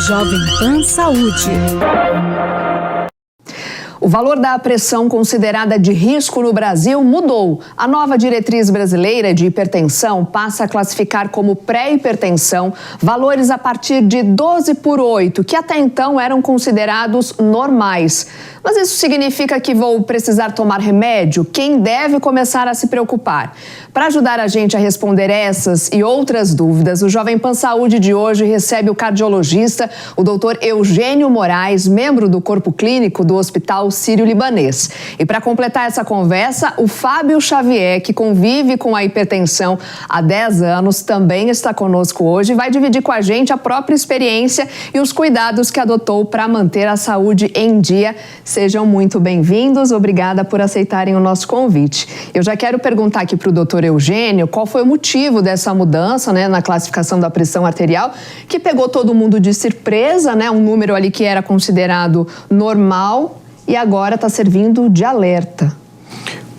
Jovem Pan Saúde. O valor da pressão considerada de risco no Brasil mudou. A nova diretriz brasileira de hipertensão passa a classificar como pré-hipertensão valores a partir de 12/8, que até então eram considerados normais. Mas isso significa que vou precisar tomar remédio? Quem deve começar a se preocupar? Para ajudar a gente a responder essas e outras dúvidas, o Jovem Pan Saúde de hoje recebe o cardiologista, o Dr. Eugênio Moraes, membro do corpo clínico do Hospital Sírio-Libanês. E para completar essa conversa, o Fábio Xavier, que convive com a hipertensão há 10 anos, também está conosco hoje e vai dividir com a gente a própria experiência e os cuidados que adotou para manter a saúde em dia. Sejam muito bem-vindos, obrigada por aceitarem o nosso convite. Eu já quero perguntar aqui para o doutor Eugênio qual foi o motivo dessa mudança, na classificação da pressão arterial, que pegou todo mundo de surpresa, um número ali que era considerado normal e agora está servindo de alerta.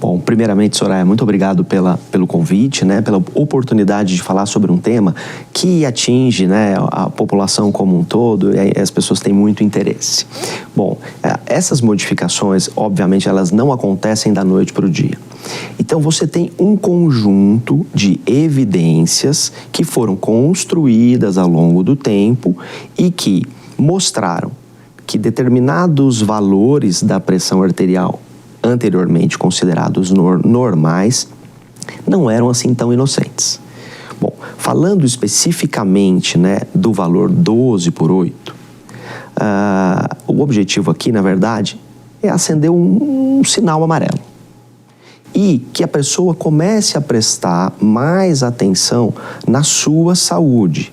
Bom, primeiramente, Soraya, muito obrigado pelo convite, pela oportunidade de falar sobre um tema que atinge a população como um todo e as pessoas têm muito interesse. Bom, essas modificações, obviamente, elas não acontecem da noite para o dia. Então, você tem um conjunto de evidências que foram construídas ao longo do tempo e que mostraram que determinados valores da pressão arterial anteriormente considerados normais, não eram assim tão inocentes. Bom, falando especificamente do valor 12/8, o objetivo aqui, na verdade, é acender um sinal amarelo. E que a pessoa comece a prestar mais atenção na sua saúde.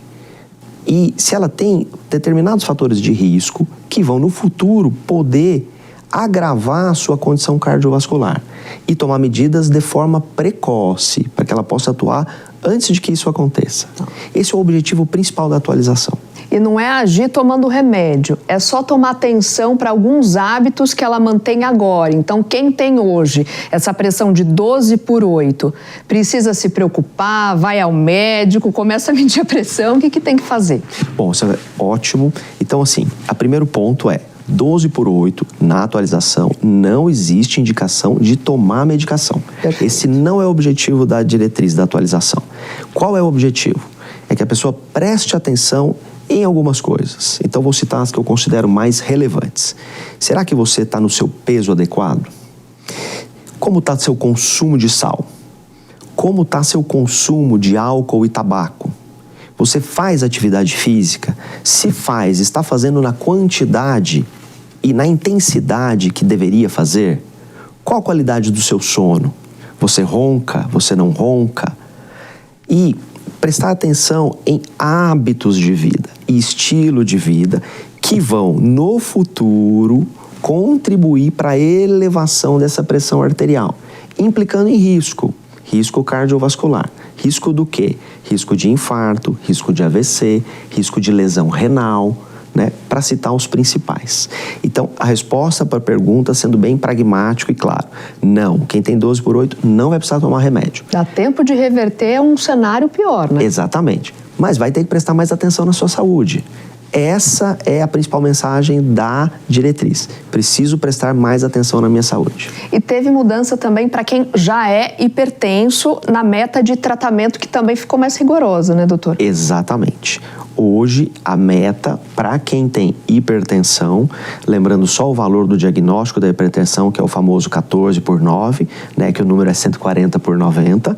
E se ela tem determinados fatores de risco que vão no futuro poder agravar a sua condição cardiovascular e tomar medidas de forma precoce, para que ela possa atuar antes de que isso aconteça. Esse é o objetivo principal da atualização. E não é agir tomando remédio, é só tomar atenção para alguns hábitos que ela mantém agora. Então, quem tem hoje essa pressão de 12/8, precisa se preocupar, vai ao médico, começa a medir a pressão, o que tem que fazer? Bom, isso é ótimo. Então, assim, o primeiro ponto é 12/8, na atualização, não existe indicação de tomar medicação. Perfeito. Esse não é o objetivo da diretriz da atualização. Qual é o objetivo? É que a pessoa preste atenção em algumas coisas. Então, vou citar as que eu considero mais relevantes. Será que você está no seu peso adequado? Como está seu consumo de sal? Como está seu consumo de álcool e tabaco? Você faz atividade física? Se faz, está fazendo na quantidade e na intensidade que deveria fazer? Qual a qualidade do seu sono? Você ronca? Você não ronca? E prestar atenção em hábitos de vida e estilo de vida que vão, no futuro, contribuir para a elevação dessa pressão arterial, implicando em risco cardiovascular. Risco do quê? Risco de infarto, risco de AVC, risco de lesão renal, para citar os principais. Então, a resposta para a pergunta, sendo bem pragmático e claro, não, quem tem 12/8 não vai precisar tomar remédio. Dá tempo de reverter um cenário pior, Exatamente, mas vai ter que prestar mais atenção na sua saúde. Essa é a principal mensagem da diretriz. Preciso prestar mais atenção na minha saúde. E teve mudança também para quem já é hipertenso na meta de tratamento, que também ficou mais rigorosa, doutor? Exatamente. Hoje, a meta para quem tem hipertensão, lembrando só o valor do diagnóstico da hipertensão, que é o famoso 14/9, que o número é 140/90,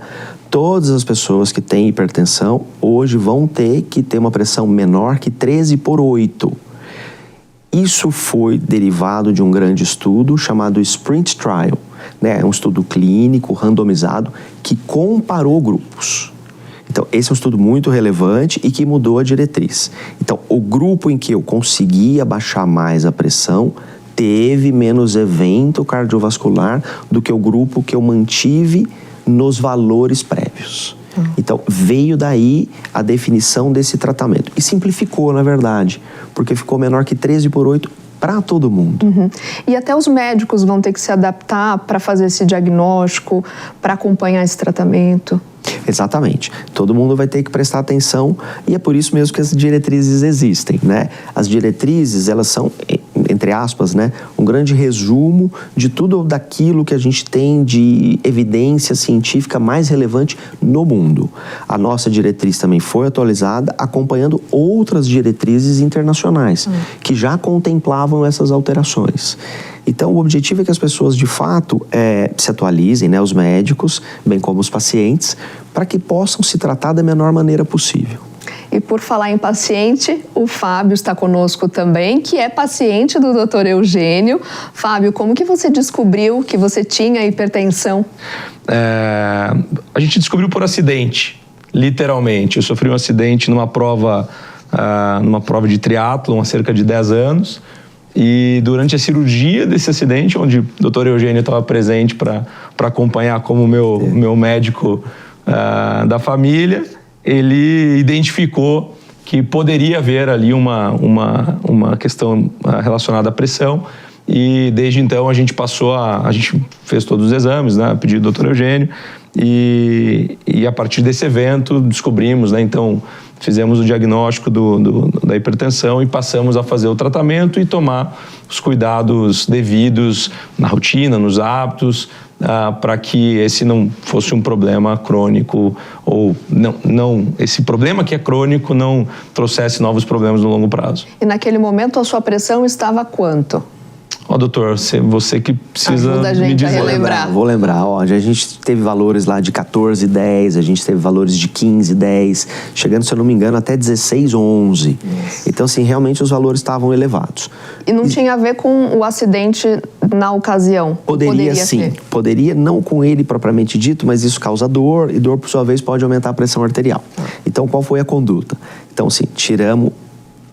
todas as pessoas que têm hipertensão hoje vão ter que ter uma pressão menor que 13/8. Isso foi derivado de um grande estudo chamado Sprint Trial, É um estudo clínico randomizado que comparou grupos. Então, esse é um estudo muito relevante e que mudou a diretriz. Então, o grupo em que eu conseguia baixar mais a pressão teve menos evento cardiovascular do que o grupo que eu mantive nos valores prévios. Então, veio daí a definição desse tratamento. E simplificou, na verdade, porque ficou menor que 13/8 para todo mundo. E até os médicos vão ter que se adaptar para fazer esse diagnóstico, para acompanhar esse tratamento? Exatamente. Todo mundo vai ter que prestar atenção e é por isso mesmo que as diretrizes existem, né? As diretrizes, elas são, entre aspas, né, um grande resumo de tudo daquilo que a gente tem de evidência científica mais relevante no mundo. A nossa diretriz também foi atualizada acompanhando outras diretrizes internacionais que já contemplavam essas alterações. Então, o objetivo é que as pessoas, de fato, se atualizem, né, os médicos, bem como os pacientes, para que possam se tratar da menor maneira possível. E por falar em paciente, o Fábio está conosco também, que é paciente do Dr. Eugênio. Fábio, como que você descobriu que você tinha hipertensão? A gente descobriu por acidente, literalmente. Eu sofri um acidente numa prova de triatlon há cerca de 10 anos. E durante a cirurgia desse acidente, onde o Dr. Eugênio estava presente para acompanhar como meu médico da família, ele identificou que poderia haver ali uma questão relacionada à pressão. E desde então a gente a gente fez todos os exames, né, a pedido do Dr. Eugênio, e a partir desse evento descobrimos, né, então fizemos o diagnóstico da hipertensão e passamos a fazer o tratamento e tomar os cuidados devidos na rotina, nos hábitos, para que esse não fosse um problema crônico ou esse problema que é crônico não trouxesse novos problemas no longo prazo. E naquele momento a sua pressão estava quanto? Doutor, você que precisa ajuda a gente me dizer. a relembrar. Vou lembrar. A gente teve valores lá de 14,10, a gente teve valores de 15,10, chegando, se eu não me engano, até 16,11. Então, assim, realmente os valores estavam elevados. E não tinha a ver com o acidente na ocasião? Poderia sim. Poderia, não com ele propriamente dito, mas isso causa dor, e dor, por sua vez, pode aumentar a pressão arterial. Então, qual foi a conduta? Então, assim, tiramos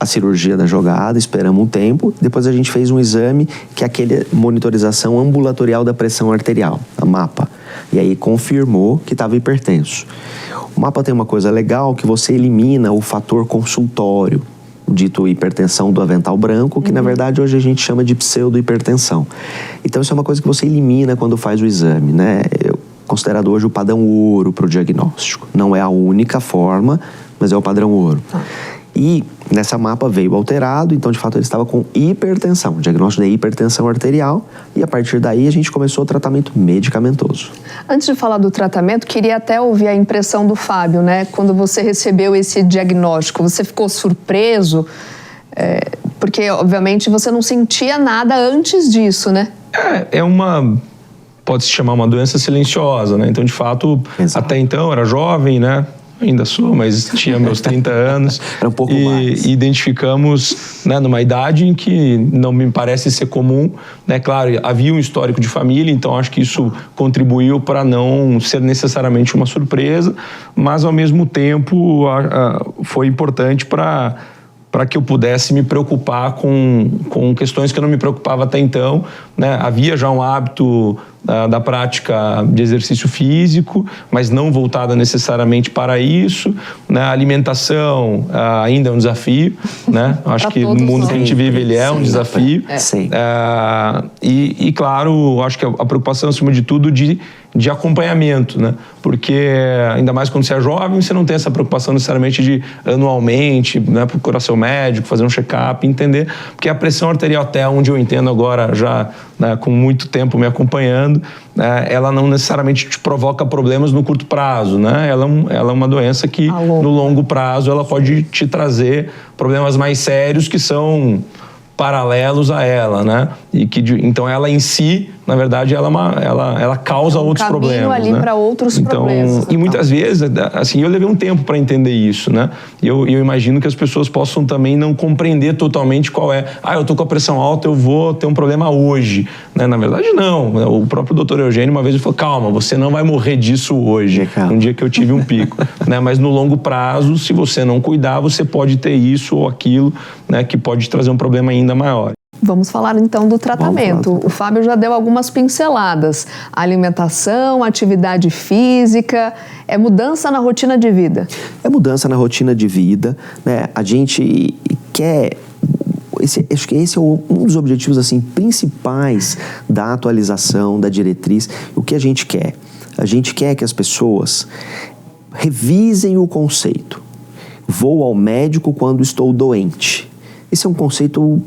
a cirurgia da jogada, esperamos um tempo, depois a gente fez um exame que é aquele monitorização ambulatorial da pressão arterial, a MAPA, e aí confirmou que estava hipertenso. O MAPA tem uma coisa legal, que você elimina o fator consultório, o dito hipertensão do avental branco, que na verdade hoje a gente chama de pseudo-hipertensão. Então isso é uma coisa que você elimina quando faz o exame, né? Considerado hoje o padrão ouro para o diagnóstico. Não é a única forma, mas é o padrão ouro. E nessa MAPA veio alterado, então de fato ele estava com hipertensão, diagnóstico de hipertensão arterial, e a partir daí a gente começou o tratamento medicamentoso. Antes de falar do tratamento, queria até ouvir a impressão do Fábio, né? Quando você recebeu esse diagnóstico, você ficou surpreso? Porque, obviamente, você não sentia nada antes disso, né? Pode-se chamar uma doença silenciosa, né? Então, de fato, Exato. Até então eu era jovem, né? Ainda sou, mas tinha meus 30 anos. Era um pouco mais. E identificamos, né, numa idade em que não me parece ser comum, né? Claro, havia um histórico de família, então acho que isso contribuiu para não ser necessariamente uma surpresa, mas ao mesmo tempo foi importante para que eu pudesse me preocupar com questões que eu não me preocupava até então, né? Havia já um hábito da prática de exercício físico, mas não voltada necessariamente para isso, né? A alimentação ainda é um desafio, né? Acho que no mundo que a gente vive ele é um desafio. Sim. E claro, acho que a preocupação acima de tudo de acompanhamento, né? Porque ainda mais quando você é jovem, você não tem essa preocupação necessariamente de anualmente, né, procurar seu médico, fazer um check-up, entender, porque a pressão arterial, até onde eu entendo agora, já, né, com muito tempo me acompanhando, ela não necessariamente te provoca problemas no curto prazo, né? Ela é uma doença que no longo prazo ela pode te trazer problemas mais sérios que são paralelos a ela, né? Então ela em si, na verdade, ela causa outros problemas, ali, né? Para outros problemas. E muitas vezes, assim, eu levei um tempo para entender isso, né? E eu imagino que as pessoas possam também não compreender totalmente qual é. Eu tô com a pressão alta, eu vou ter um problema hoje, né? Na verdade, não. O próprio Dr. Eugênio uma vez falou: calma, você não vai morrer disso hoje, um dia que eu tive um pico, né? Mas no longo prazo, se você não cuidar, você pode ter isso ou aquilo, né? Que pode trazer um problema ainda maior. Vamos falar então do tratamento. O Fábio já deu algumas pinceladas. Alimentação, atividade física, é mudança na rotina de vida. É mudança na rotina de vida, né? A gente quer... Acho que esse é um dos objetivos assim, principais da atualização da diretriz. O que a gente quer? A gente quer que as pessoas revisem o conceito. Vou ao médico quando estou doente. Esse é um conceito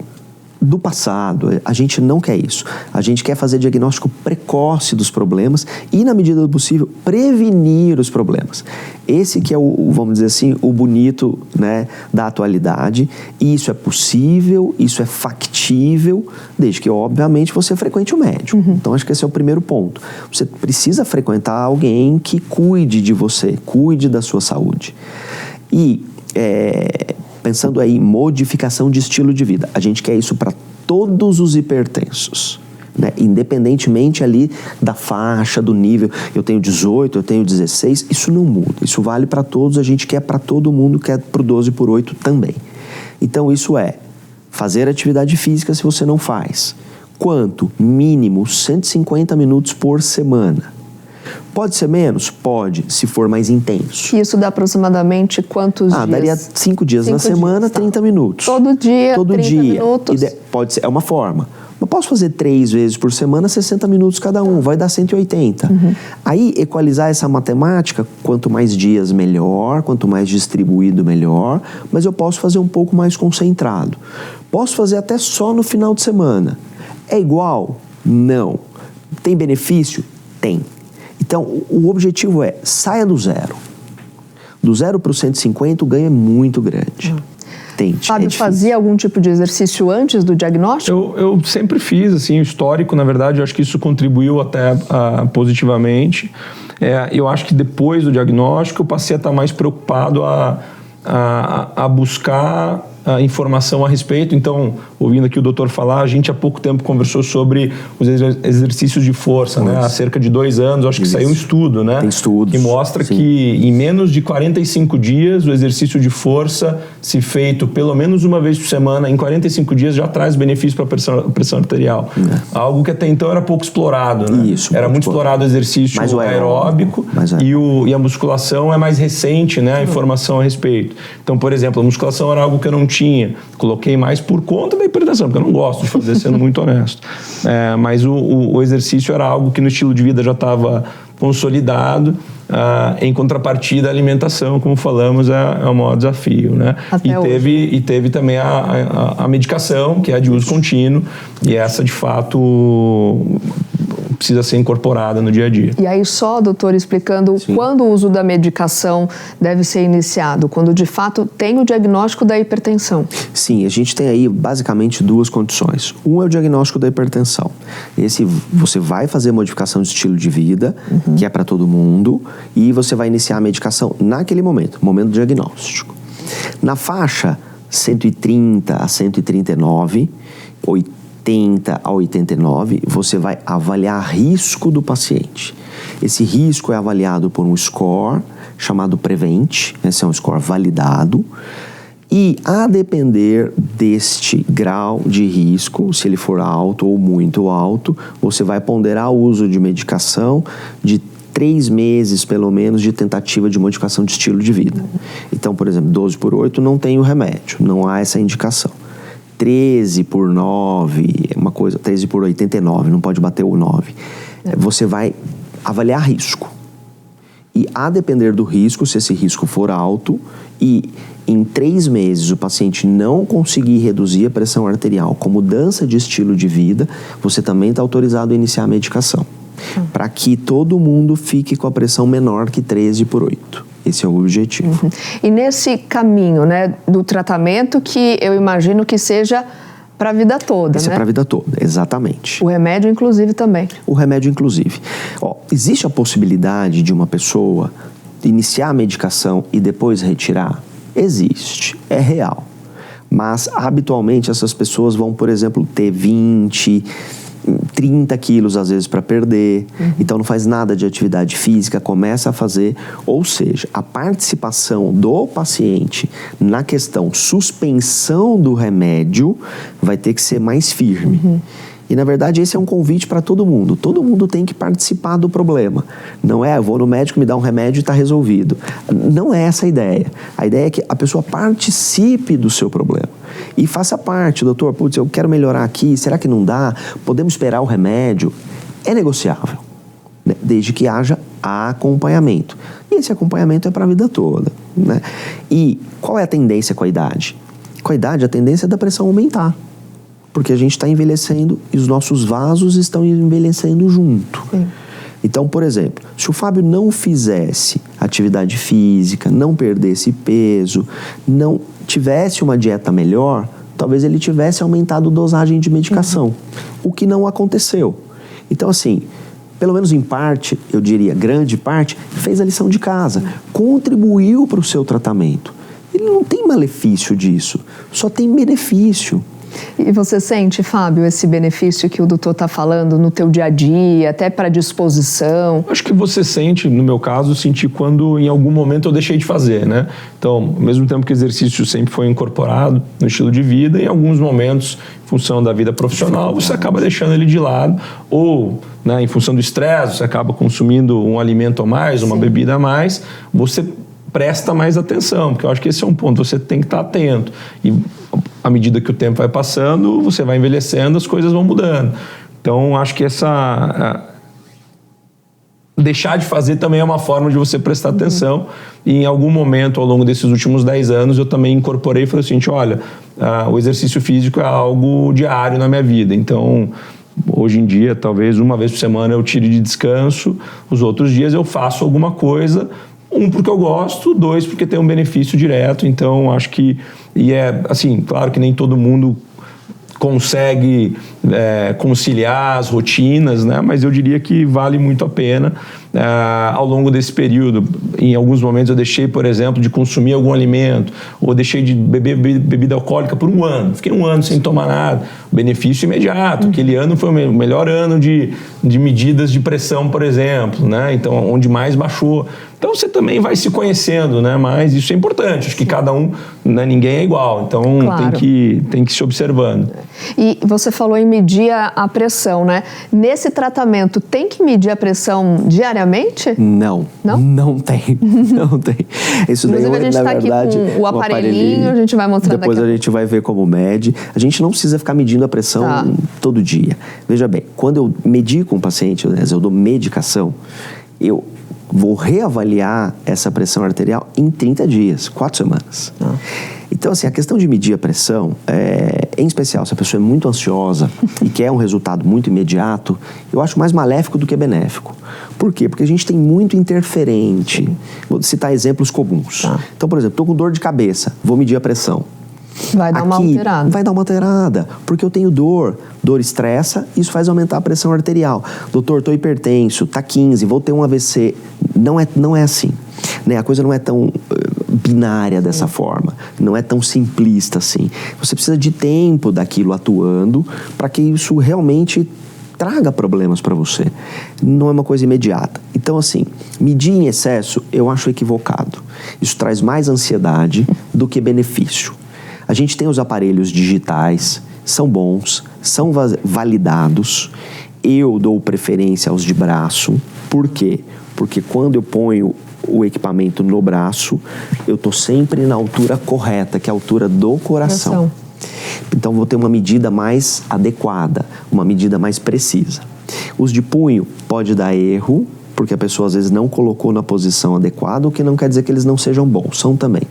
do passado. A gente não quer isso. A gente quer fazer diagnóstico precoce dos problemas e, na medida do possível, prevenir os problemas. Esse que é vamos dizer assim, o bonito, né, da atualidade. E isso é possível, isso é factível, desde que, obviamente, você frequente o médico. Então, acho que esse é o primeiro ponto. Você precisa frequentar alguém que cuide de você, cuide da sua saúde. E pensando aí em modificação de estilo de vida, a gente quer isso para todos os hipertensos, né? Independentemente ali da faixa, do nível. Eu tenho 18, eu tenho 16, isso não muda. Isso vale para todos, a gente quer para todo mundo, quer para o 12/8 também. Então isso é fazer atividade física se você não faz. Quanto? Mínimo 150 minutos por semana. Pode ser menos? Pode, se for mais intenso. Isso dá aproximadamente quantos dias? Daria 5 dias na semana, 30 minutos. Todo dia, Todo 30 dia. minutos? Pode ser, é uma forma. Eu posso fazer 3 vezes por semana, 60 minutos cada um, vai dar 180. Aí, equalizar essa matemática, quanto mais dias melhor, quanto mais distribuído melhor, mas eu posso fazer um pouco mais concentrado. Posso fazer até só no final de semana. É igual? Não. Tem benefício? Tem. Então, o objetivo é, saia do zero. Do 0 para o 150, o ganho é muito grande. Tente. Fábio, fazia algum tipo de exercício antes do diagnóstico? Eu sempre fiz, assim, o histórico, na verdade, eu acho que isso contribuiu até positivamente. Eu acho que depois do diagnóstico, eu passei a estar mais preocupado a buscar informação a respeito. Então, ouvindo aqui o doutor falar, a gente há pouco tempo conversou sobre os exercícios de força, né? Há cerca de 2 anos, acho que saiu um estudo, né? Tem estudos. Que mostra sim, que em menos de 45 dias, o exercício de força, se feito pelo menos uma vez por semana, em 45 dias já traz benefício para a pressão arterial. Algo que até então era pouco explorado, né? Isso, era muito explorado o exercício aeróbico e a musculação é mais recente, né? A informação a respeito. Então, por exemplo, a musculação era algo que eu não tinha. Coloquei mais por conta da hipertensão, porque eu não gosto de fazer, sendo muito honesto. Mas o exercício era algo que no estilo de vida já estava consolidado. Em contrapartida, a alimentação, como falamos, é o maior desafio, né? E teve também a medicação, que é de uso contínuo, e essa, de fato, precisa ser incorporada no dia a dia. E aí só, doutor, explicando quando o uso da medicação deve ser iniciado, quando de fato tem o diagnóstico da hipertensão. Sim, a gente tem aí basicamente 2 condições. Um é o diagnóstico da hipertensão. Esse você vai fazer modificação de estilo de vida, que é para todo mundo, e você vai iniciar a medicação naquele momento do diagnóstico. Na faixa 130 a 139, 80 a 89, você vai avaliar risco do paciente. Esse risco é avaliado por um score chamado Prevent, esse é um score validado, e a depender deste grau de risco, se ele for alto ou muito alto, você vai ponderar o uso de medicação de 3 meses, pelo menos, de tentativa de modificação de estilo de vida. Então, por exemplo, 12/8 não tem o remédio, não há essa indicação. 13/9, uma coisa, 13/89, não pode bater o 9. Você vai avaliar risco. E a depender do risco, se esse risco for alto e em 3 meses o paciente não conseguir reduzir a pressão arterial com mudança de estilo de vida, você também está autorizado a iniciar a medicação. Para que todo mundo fique com a pressão menor que 13/8. Esse é o objetivo. E nesse caminho, né, do tratamento, que eu imagino que seja para a vida toda, Esse é para a vida toda, exatamente. O remédio, inclusive, também. O remédio, inclusive. Existe a possibilidade de uma pessoa iniciar a medicação e depois retirar? Existe, é real. Mas, habitualmente, essas pessoas vão, por exemplo, ter 20, 30 quilos, às vezes, para perder. Então, não faz nada de atividade física, começa a fazer. Ou seja, a participação do paciente na questão suspensão do remédio vai ter que ser mais firme. E, na verdade, esse é um convite para todo mundo. Todo mundo tem que participar do problema. Não é, eu vou no médico, me dá um remédio e está resolvido. Não é essa a ideia. A ideia é que a pessoa participe do seu problema. E faça parte, doutor, putz, eu quero melhorar aqui, será que não dá? Podemos esperar o remédio? É negociável, né? Desde que haja acompanhamento. E esse acompanhamento é para a vida toda, né? E qual é a tendência com a idade? Com a idade, a tendência é da pressão aumentar, porque a gente está envelhecendo e os nossos vasos estão envelhecendo junto. Sim. Então, por exemplo, se o Fábio não fizesse atividade física, não perdesse peso, não tivesse uma dieta melhor, talvez ele tivesse aumentado a dosagem de medicação, o que não aconteceu. Então, assim, pelo menos em parte, eu diria, grande parte, fez a lição de casa, contribuiu para o seu tratamento. Ele não tem malefício disso, só tem benefício. E você sente, Fábio, esse benefício que o doutor está falando no teu dia a dia, até para disposição? Acho que você sente, no meu caso, senti quando em algum momento eu deixei de fazer, né? Então, ao mesmo tempo que o exercício sempre foi incorporado no estilo de vida, em alguns momentos, em função da vida profissional, você acaba deixando ele de lado, ou, né, em função do estresse, você acaba consumindo um alimento a mais, uma bebida a mais, você presta mais atenção, porque eu acho que esse é um ponto, você tem que estar atento. E à medida que o tempo vai passando, você vai envelhecendo, as coisas vão mudando. Então, acho que deixar de fazer também é uma forma de você prestar atenção. E em algum momento, ao longo desses últimos 10 anos, eu também incorporei e falei assim, olha, o exercício físico é algo diário na minha vida. Então, hoje em dia, talvez uma vez por semana eu tire de descanso, os outros dias eu faço alguma coisa, porque eu gosto, 2, porque tem um benefício direto. Então, acho que... E é, assim, claro que nem todo mundo consegue conciliar as rotinas, né? Mas eu diria que vale muito a pena. Ao longo desse período, em alguns momentos eu deixei, por exemplo, de consumir algum alimento, ou deixei de beber bebida alcoólica por 1 ano. Fiquei 1 ano sem tomar nada. Benefício imediato. Aquele ano foi o melhor ano de medidas de pressão, por exemplo, né? Então, onde mais baixou. Então, você também vai se conhecendo, né? Mas isso é importante. Acho que cada um, né? Ninguém é igual. Então, claro, tem que se observando. E você falou em medir a pressão, né? Nesse tratamento, tem que medir a pressão diariamente? Não. Não? Não tem. Não tem. Isso daí, inclusive, a gente está aqui com o aparelhinho, a gente vai mostrar depois a gente vai ver como mede. A gente não precisa ficar medindo a pressão todo dia. Veja bem, quando eu medico um paciente, eu dou medicação, eu vou reavaliar essa pressão arterial em 30 dias, 4 semanas. Então, assim, a questão de medir a pressão, em especial se a pessoa é muito ansiosa e quer um resultado muito imediato, eu acho mais maléfico do que benéfico. Por quê? Porque a gente tem muito interferente. Vou citar exemplos comuns. Então, por exemplo, estou com dor de cabeça, vou medir a pressão. Vai dar uma alterada. Vai dar uma alterada, porque eu tenho dor. Dor estressa, isso faz aumentar a pressão arterial. Doutor, estou hipertenso, tá 15, vou ter um AVC. Não é assim, né? A coisa não é tão binária dessa forma, não é tão simplista assim. Você precisa de tempo daquilo atuando para que isso realmente traga problemas para você. Não é uma coisa imediata. Então, assim, medir em excesso eu acho equivocado. Isso traz mais ansiedade do que benefício. A gente tem os aparelhos digitais, são bons, são validados. Eu dou preferência aos de braço. Por quê? Porque quando eu ponho o equipamento no braço, eu estou sempre na altura correta, que é a altura do coração. Então, vou ter uma medida mais adequada, uma medida mais precisa. Os de punho pode dar erro, porque a pessoa às vezes não colocou na posição adequada, o que não quer dizer que eles não sejam bons, são também.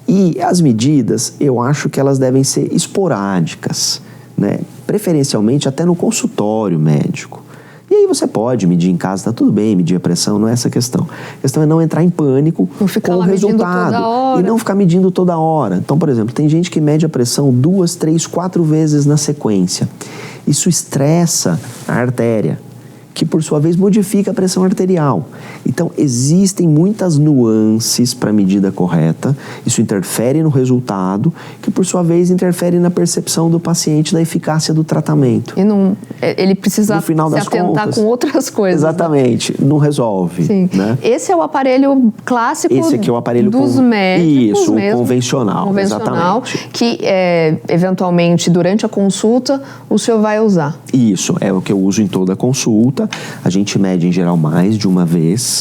E as medidas, eu acho que elas devem ser esporádicas, né? Preferencialmente até no consultório médico. E aí você pode medir em casa, tá tudo bem, medir a pressão, não é essa a questão. A questão é não entrar em pânico com o resultado. E não ficar medindo toda hora. Então, por exemplo, tem gente que mede a pressão 2, 3, 4 vezes na sequência. Isso estressa a artéria, que por sua vez modifica a pressão arterial. Então, existem muitas nuances para a medida correta, isso interfere no resultado, que por sua vez interfere na percepção do paciente da eficácia do tratamento. E não, ele precisa se atentar contas, com outras coisas. Exatamente, né? Não resolve. Sim. Né? Esse é o aparelho clássico. Esse aqui é o aparelho dos médicos. Isso, mesmo, o convencional. Exatamente. Que eventualmente durante a consulta o senhor vai usar. Isso, é o que eu uso em toda a consulta. A gente mede em geral mais de uma vez.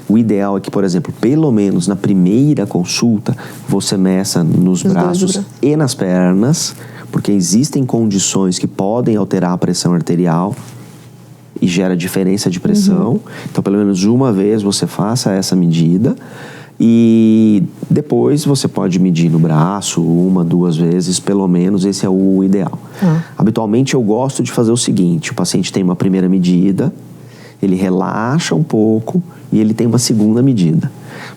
O ideal é que, por exemplo, pelo menos na primeira consulta, você meça nos braços e nas pernas, porque existem condições que podem alterar a pressão arterial. e gera diferença de pressão. Então, pelo menos uma vez você faça essa medida. E depois você pode medir no braço 1, 2 vezes, pelo menos, esse é o ideal. Habitualmente eu gosto de fazer o seguinte: o paciente tem uma primeira medida, ele relaxa um pouco e ele tem uma segunda medida.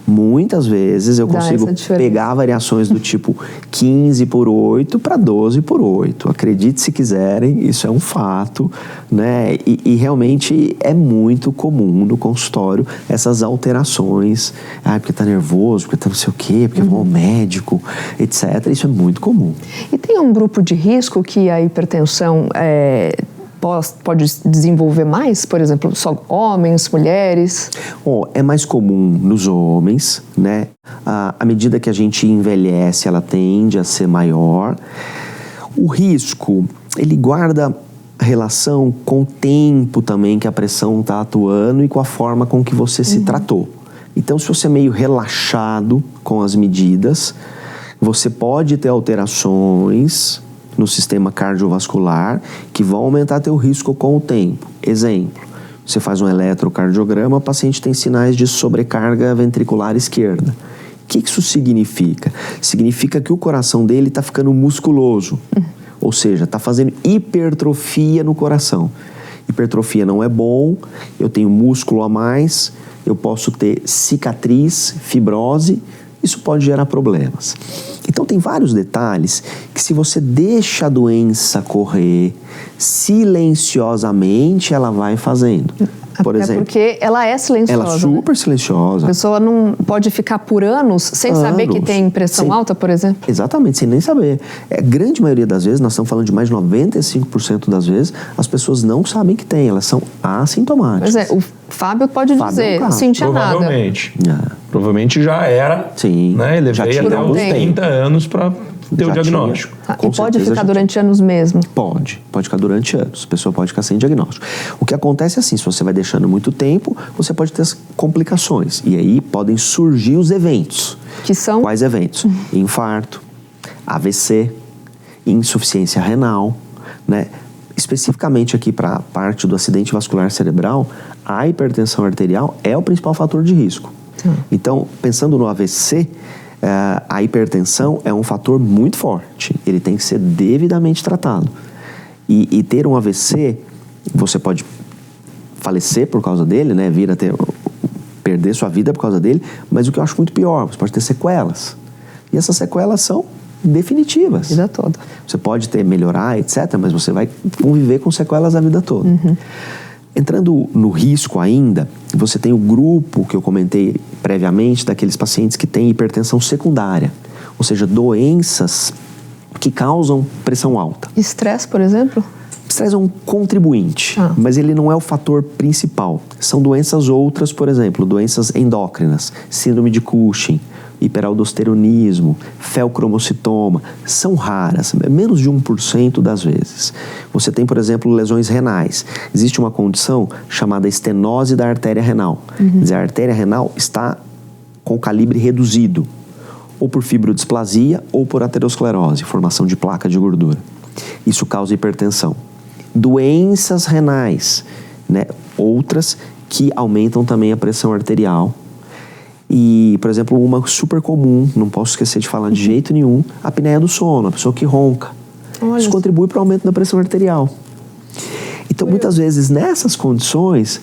Muitas vezes eu consigo pegar variações do tipo 15/8 para 12/8. Acredite se quiserem, isso é um fato, né? E realmente é muito comum no consultório essas alterações. Porque tá nervoso, porque tá não sei o quê, porque vou ao médico, etc. Isso é muito comum. E tem um grupo de risco que a hipertensão pode desenvolver mais? Por exemplo, só homens, mulheres? É mais comum nos homens, né? À medida que a gente envelhece, ela tende a ser maior. O risco, ele guarda relação com o tempo também que a pressão está atuando e com a forma com que você se tratou. Então, se você é meio relaxado com as medidas, você pode ter alterações no sistema cardiovascular que vão aumentar teu risco com o tempo. Exemplo, você faz um eletrocardiograma, o paciente tem sinais de sobrecarga ventricular esquerda. O que isso significa? Significa que o coração dele está ficando musculoso, ou seja, está fazendo hipertrofia no coração. Hipertrofia não é bom, eu tenho músculo a mais, eu posso ter cicatriz, fibrose, isso pode gerar problemas. Então tem vários detalhes que, se você deixa a doença correr silenciosamente, ela vai fazendo. Por exemplo, porque ela é silenciosa. Ela é super silenciosa. A pessoa não pode ficar por anos sem saber que tem pressão alta, por exemplo? Exatamente, sem nem saber. A grande maioria das vezes, nós estamos falando de mais de 95% das vezes, as pessoas não sabem que tem, elas são assintomáticas. Pois é, o Fábio pode dizer, não sentia nada. Provavelmente já era. Sim. Né? Ele veio até uns 30 anos para ter o diagnóstico. E pode ficar durante anos mesmo? Pode ficar durante anos. A pessoa pode ficar sem diagnóstico. O que acontece é assim, se você vai deixando muito tempo, você pode ter as complicações. E aí podem surgir os eventos. Que são? Quais eventos? Infarto, AVC, insuficiência renal, né? Especificamente aqui para a parte do acidente vascular cerebral, a hipertensão arterial é o principal fator de risco. Então, pensando no AVC, a hipertensão é um fator muito forte. Ele tem que ser devidamente tratado. E ter um AVC, você pode falecer por causa dele, né? Vir a perder sua vida por causa dele, mas o que eu acho muito pior, você pode ter sequelas. E essas sequelas são definitivas. A vida toda. Você pode melhorar, etc., mas você vai conviver com sequelas a vida toda. Entrando no risco ainda, você tem o grupo que eu comentei previamente daqueles pacientes que têm hipertensão secundária, ou seja, doenças que causam pressão alta. Estresse, por exemplo? Estresse é um contribuinte, mas ele não é o fator principal. São doenças outras, por exemplo, doenças endócrinas, síndrome de Cushing, hiperaldosteronismo, feocromocitoma, são raras, menos de 1% das vezes. Você tem, por exemplo, lesões renais. Existe uma condição chamada estenose da artéria renal. Quer dizer, a artéria renal está com o calibre reduzido, ou por fibrodisplasia ou por aterosclerose, formação de placa de gordura. Isso causa hipertensão. Doenças renais, né? Outras que aumentam também a pressão arterial. E, por exemplo, uma super comum, não posso esquecer de falar de jeito nenhum, a apneia do sono, a pessoa que ronca. Olha. Isso contribui para o aumento da pressão arterial. Então, muitas vezes, nessas condições,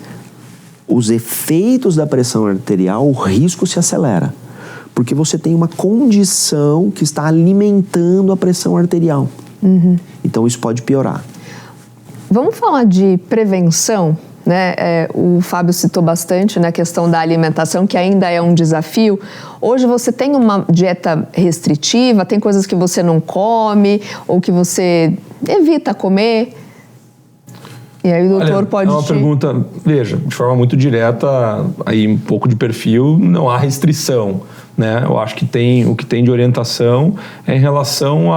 os efeitos da pressão arterial, o risco se acelera. Porque você tem uma condição que está alimentando a pressão arterial. Então, isso pode piorar. Vamos falar de prevenção? Né? O Fábio citou bastante na questão da alimentação, que ainda é um desafio. Hoje você tem uma dieta restritiva, tem coisas que você não come ou que você evita comer? E aí o doutor pode... É uma pergunta, veja, de forma muito direta, aí um pouco de perfil, não há restrição, né? Eu acho que o que tem de orientação é em relação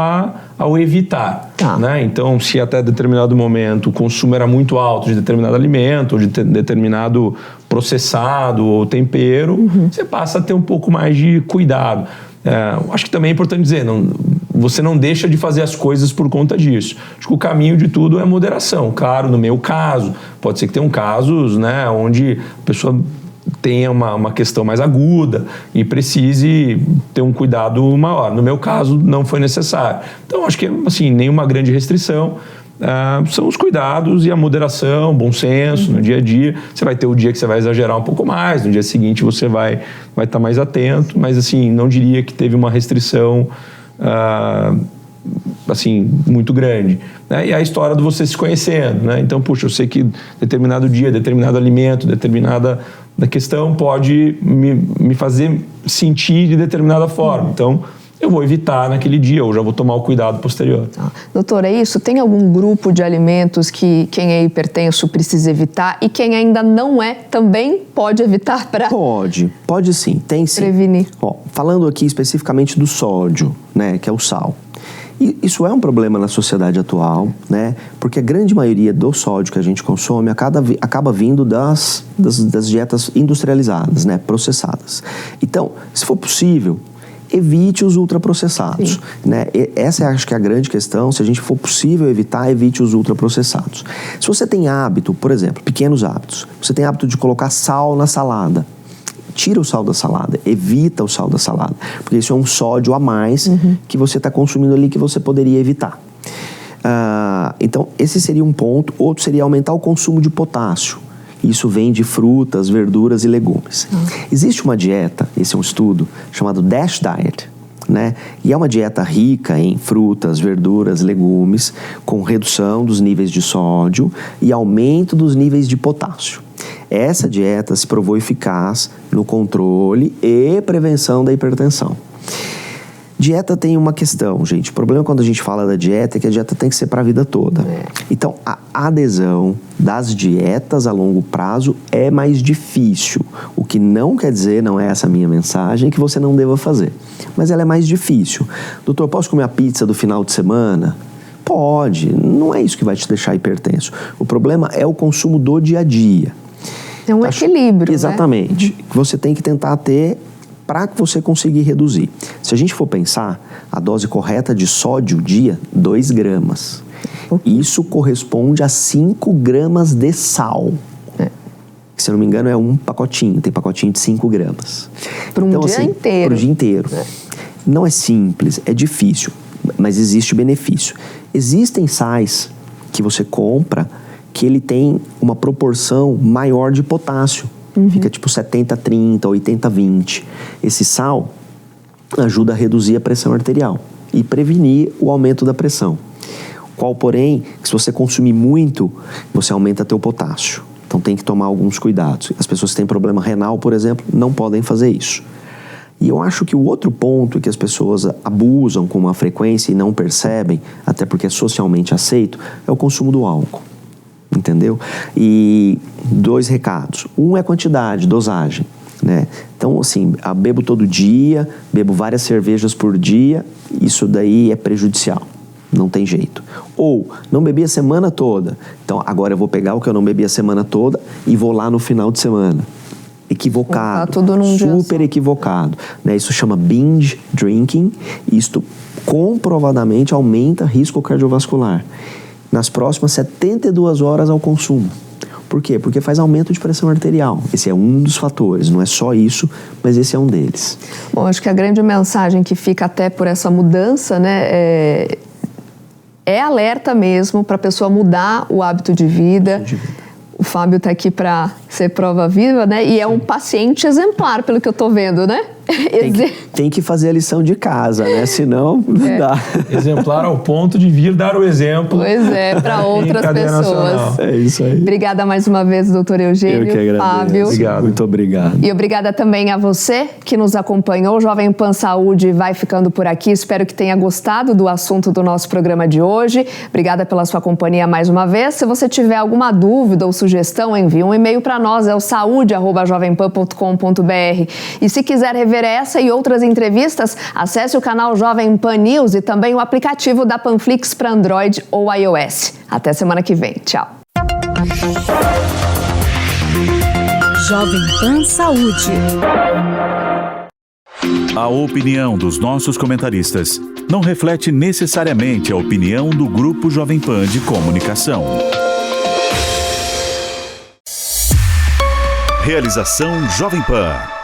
ao evitar, né? Então, se até determinado momento o consumo era muito alto de determinado alimento, ou de determinado processado ou tempero, você passa a ter um pouco mais de cuidado. Acho que também é importante dizer, você não deixa de fazer as coisas por conta disso. Acho que o caminho de tudo é moderação. Claro, no meu caso, pode ser que tenham casos, né, onde a pessoa tenha uma questão mais aguda e precise ter um cuidado maior. No meu caso, não foi necessário. Então, acho que, assim, nenhuma grande restrição. São os cuidados e a moderação, bom senso no dia a dia. Você vai ter o dia que você vai exagerar um pouco mais, no dia seguinte você vai estar mais atento, mas, assim, não diria que teve uma restrição assim, muito grande, né? E a história de você se conhecendo, né? Então, puxa, eu sei que determinado dia, determinado alimento, determinada questão pode me fazer sentir de determinada forma. Então, eu vou evitar naquele dia, ou já vou tomar o cuidado posterior. Doutor, é isso? Tem algum grupo de alimentos que quem é hipertenso precisa evitar e quem ainda não é também pode evitar para... Pode sim, tem sim. Prevenir. Falando aqui especificamente do sódio, né, que é o sal. E isso é um problema na sociedade atual, né? Porque a grande maioria do sódio que a gente consome acaba vindo das dietas industrializadas, né? Processadas. Então, se for possível, evite os ultraprocessados, né? Essa acho que é a grande questão. Se a gente for possível evitar, evite os ultraprocessados. Se você tem hábito, por exemplo, pequenos hábitos, você tem hábito de colocar sal na salada, tira o sal da salada, evita o sal da salada, porque isso é um sódio a mais que você está consumindo ali que você poderia evitar. Então, esse seria um ponto. Outro seria aumentar o consumo de potássio. Isso vem de frutas, verduras e legumes. Existe uma dieta, esse é um estudo, chamado DASH Diet, né? E é uma dieta rica em frutas, verduras, legumes, com redução dos níveis de sódio e aumento dos níveis de potássio. Essa dieta se provou eficaz no controle e prevenção da hipertensão. Dieta tem uma questão, gente. O problema quando a gente fala da dieta é que a dieta tem que ser para a vida toda. Então, a adesão das dietas a longo prazo é mais difícil. O que não quer dizer, não é essa a minha mensagem, que você não deva fazer. Mas ela é mais difícil. Doutor, posso comer a pizza do final de semana? Pode. Não é isso que vai te deixar hipertenso. O problema é o consumo do dia a dia. É um equilíbrio, exatamente. Que você tem que tentar ter para que você conseguir reduzir. Se a gente for pensar, a dose correta de sódio dia, 2 gramas. Isso corresponde a 5 gramas de sal. Se eu não me engano, é um pacotinho. Tem pacotinho de 5 gramas. Para um dia inteiro. Para o dia inteiro. Não é simples, é difícil, mas existe benefício. Existem sais que você compra que ele tem uma proporção maior de potássio. Fica tipo 70-30, 80-20. Esse sal ajuda a reduzir a pressão arterial e prevenir o aumento da pressão. Qual, porém, que se você consumir muito, você aumenta teu potássio. Então tem que tomar alguns cuidados. As pessoas que têm problema renal, por exemplo, não podem fazer isso. E eu acho que o outro ponto que as pessoas abusam com uma frequência e não percebem, até porque é socialmente aceito, é o consumo do álcool. Entendeu? E 2 recados. Um é quantidade, dosagem, né? Então, assim, bebo todo dia, bebo várias cervejas por dia, isso daí é prejudicial. Não tem jeito. Ou, não bebi a semana toda. Então, agora eu vou pegar o que eu não bebi a semana toda e vou lá no final de semana. Equivocado. Tudo num super equivocado. Né? Isso chama binge drinking. Isto comprovadamente aumenta risco cardiovascular nas próximas 72 horas ao consumo. Por quê? Porque faz aumento de pressão arterial. Esse é um dos fatores, não é só isso, mas esse é um deles. Bom, acho que a grande mensagem que fica até por essa mudança, né, é alerta mesmo para a pessoa mudar o hábito de vida. O Fábio está aqui para ser prova viva, né? E é um paciente exemplar, pelo que eu estou vendo, né? Tem que fazer a lição de casa, né? Senão não dá. Exemplar ao ponto de vir dar o exemplo. Pois é, para outras pessoas. Nacional. É isso aí. Obrigada mais uma vez, doutor Eugênio. Eu que agradeço. Fábio. Obrigado. Muito obrigado. E obrigada também a você que nos acompanhou. O Jovem Pan Saúde vai ficando por aqui. Espero que tenha gostado do assunto do nosso programa de hoje. Obrigada pela sua companhia mais uma vez. Se você tiver alguma dúvida ou sugestão, envie um e-mail para nós. É o saude@jovempan.com.br. E se quiser rever essa e outras entrevistas, acesse o canal Jovem Pan News e também o aplicativo da Panflix para Android ou iOS. Até semana que vem. Tchau. Jovem Pan Saúde. A opinião dos nossos comentaristas não reflete necessariamente a opinião do Grupo Jovem Pan de Comunicação. Realização Jovem Pan.